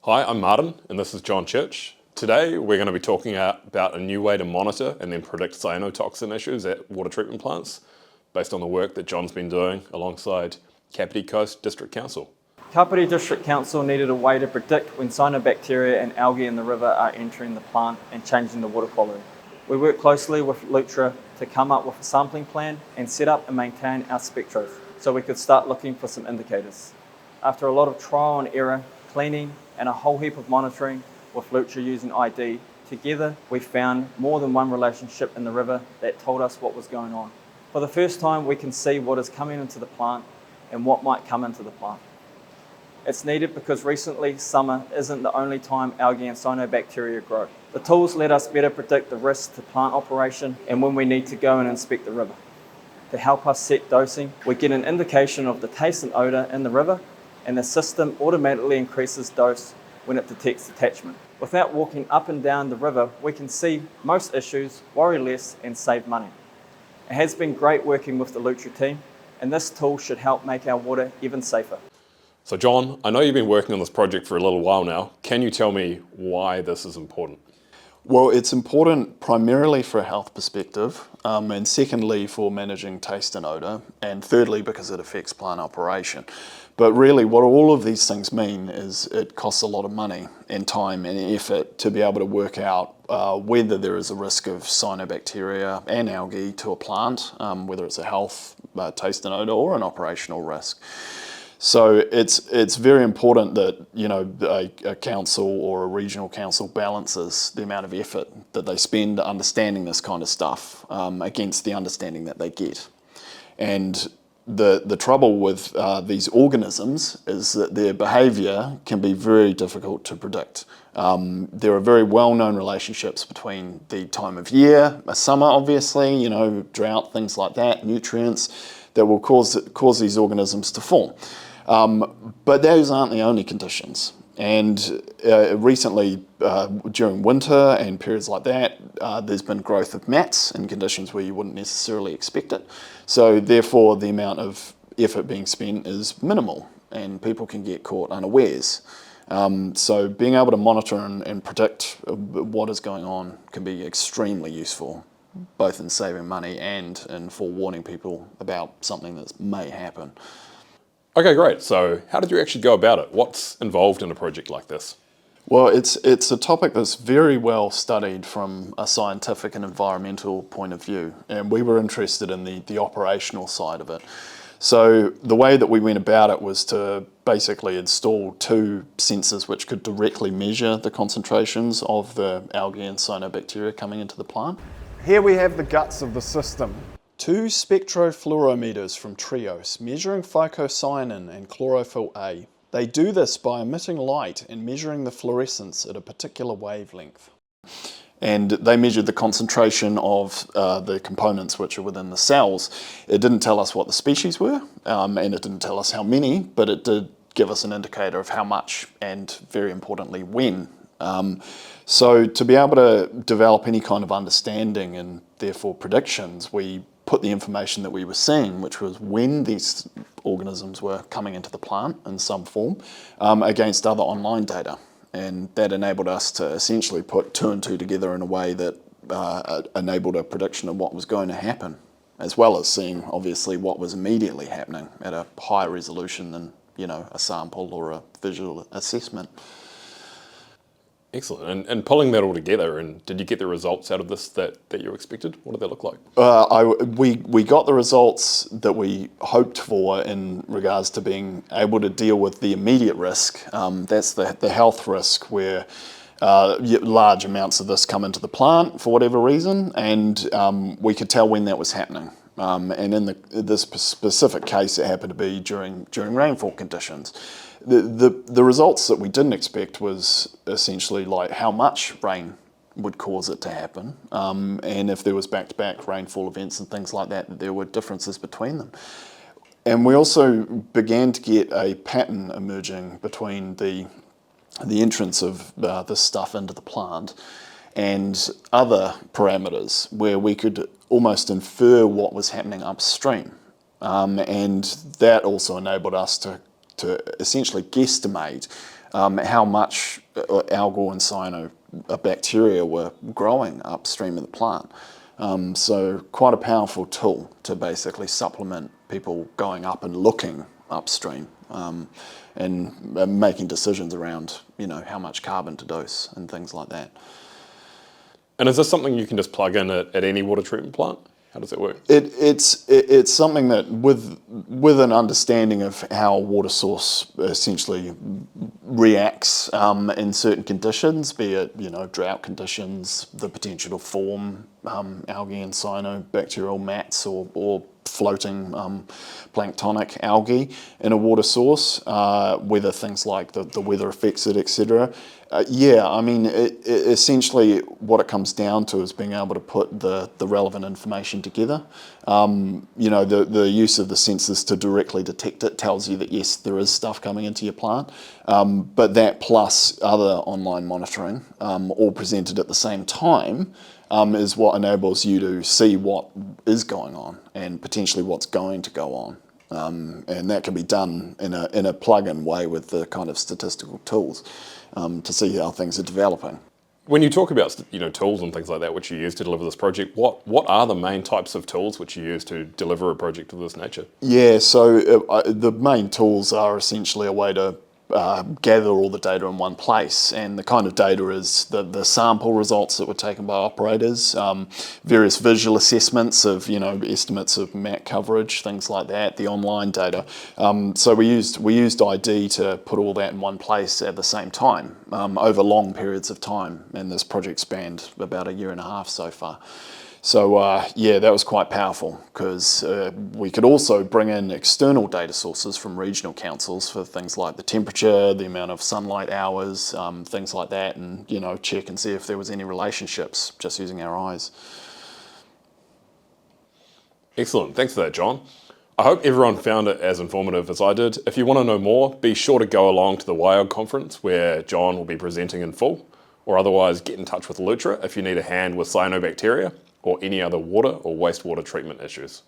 Hi, I'm Martin, and this is John Church. Today, we're going to be talking about a new way to monitor and then predict cyanotoxin issues at water treatment plants, based on the work that John's been doing alongside Kapiti District Council. Kapiti District Council needed a way to predict when cyanobacteria and algae in the river are entering the plant and changing the water quality. We worked closely with Lutra to come up with a sampling plan and set up and maintain our spectros so we could start looking for some indicators. After a lot of trial and error, cleaning, and a whole heap of monitoring with Lutra using ID, together we found more than one relationship in the river that told us what was going on. For the first time, we can see what is coming into the plant and what might come into the plant. It's needed because recently summer isn't the only time algae and cyanobacteria grow. The tools let us better predict the risk to plant operation and when we need to go and inspect the river. To help us set dosing, we get an indication of the taste and odour in the river, and the system automatically increases dose when it detects detachment. Without walking up and down the river, we can see most issues, worry less, and save money. It has been great working with the Lutra team, and this tool should help make our water even safer. So John, I know you've been working on this project for a little while now. Can you tell me why this is important? Well, it's important primarily for a health perspective, and secondly for managing taste and odour, and thirdly because it affects plant operation. But really what all of these things mean is it costs a lot of money and time and effort to be able to work out whether there is a risk of cyanobacteria and algae to a plant, whether it's a health, taste and odour or an operational risk. So it's very important that a council or a regional council balances the amount of effort that they spend understanding this kind of stuff against the understanding that they get. And the trouble with these organisms is that their behaviour can be very difficult to predict. There are very well-known relationships between the time of year, summer obviously, drought, things like that, nutrients that will cause these organisms to form. But those aren't the only conditions. And recently, during winter and periods like that, there's been growth of mats in conditions where you wouldn't necessarily expect it. So therefore, the amount of effort being spent is minimal and people can get caught unawares. So being able to monitor and predict what is going on can be extremely useful, both in saving money and in forewarning people about something that may happen. Okay, great. So how did you actually go about it? What's involved in a project like this? Well, it's a topic that's very well studied from a scientific and environmental point of view, and we were interested in the operational side of it. So the way that we went about it was to basically install two sensors which could directly measure the concentrations of the algae and cyanobacteria coming into the plant. Here we have the guts of the system. Two spectrofluorometers from Trios measuring phycocyanin and chlorophyll A. They do this by emitting light and measuring the fluorescence at a particular wavelength. And they measured the concentration of the components which are within the cells. It didn't tell us what the species were, and it didn't tell us how many, but it did give us an indicator of how much and, very importantly, when. So to be able to develop any kind of understanding and therefore predictions, we put the information that we were seeing, which was when these organisms were coming into the plant in some form, against other online data. And that enabled us to essentially put two and two together in a way that enabled a prediction of what was going to happen, as well as seeing obviously what was immediately happening at a higher resolution than a sample or a visual assessment. Excellent. And pulling that all together, and did you get the results out of this that you expected? What did they look like? We got the results that we hoped for in regards to being able to deal with the immediate risk. That's the health risk where large amounts of this come into the plant for whatever reason, and we could tell when that was happening. And in this specific case, it happened to be during rainfall conditions. The results that we didn't expect was essentially like how much rain would cause it to happen, and if there was back-to-back rainfall events and things like that, there were differences between them. And we also began to get a pattern emerging between the entrance of this stuff into the plant and other parameters where we could almost infer what was happening upstream. And that also enabled us to essentially guesstimate how much algal and cyanobacteria were growing upstream of the plant. So quite a powerful tool to basically supplement people going up and looking upstream and making decisions around, how much carbon to dose and things like that. And is this something you can just plug in at any water treatment plant? How does it work? It's something that with an understanding of how a water source essentially reacts in certain conditions, be it drought conditions, the potential to form algae and cyanobacterial mats or floating planktonic algae in a water source, whether things like the weather affects it, etc. Essentially what it comes down to is being able to put the relevant information together. The use of the sensors to directly detect it tells you that yes, there is stuff coming into your plant, but that plus other online monitoring, all presented at the same time, is what enables you to see what is going on and potentially what's going to go on. And that can be done in a plug-in way with the kind of statistical tools to see how things are developing. When you talk about tools and things like that which you use to deliver this project, what are the main types of tools which you use to deliver a project of this nature? Yeah, so the main tools are essentially a way to gather all the data in one place, and the kind of data is the sample results that were taken by operators, various visual assessments of estimates of mat coverage, things like that, the online data. So we used ID to put all that in one place at the same time over long periods of time, and this project spanned about 1.5 years so far. So that was quite powerful because we could also bring in external data sources from regional councils for things like the temperature, the amount of sunlight hours, things like that, and check and see if there was any relationships just using our eyes. Excellent, thanks for that, John. I hope everyone found it as informative as I did. If you want to know more, be sure to go along to the WIOG conference where John will be presenting in full, or otherwise get in touch with Lutra if you need a hand with cyanobacteria or any other water or wastewater treatment issues.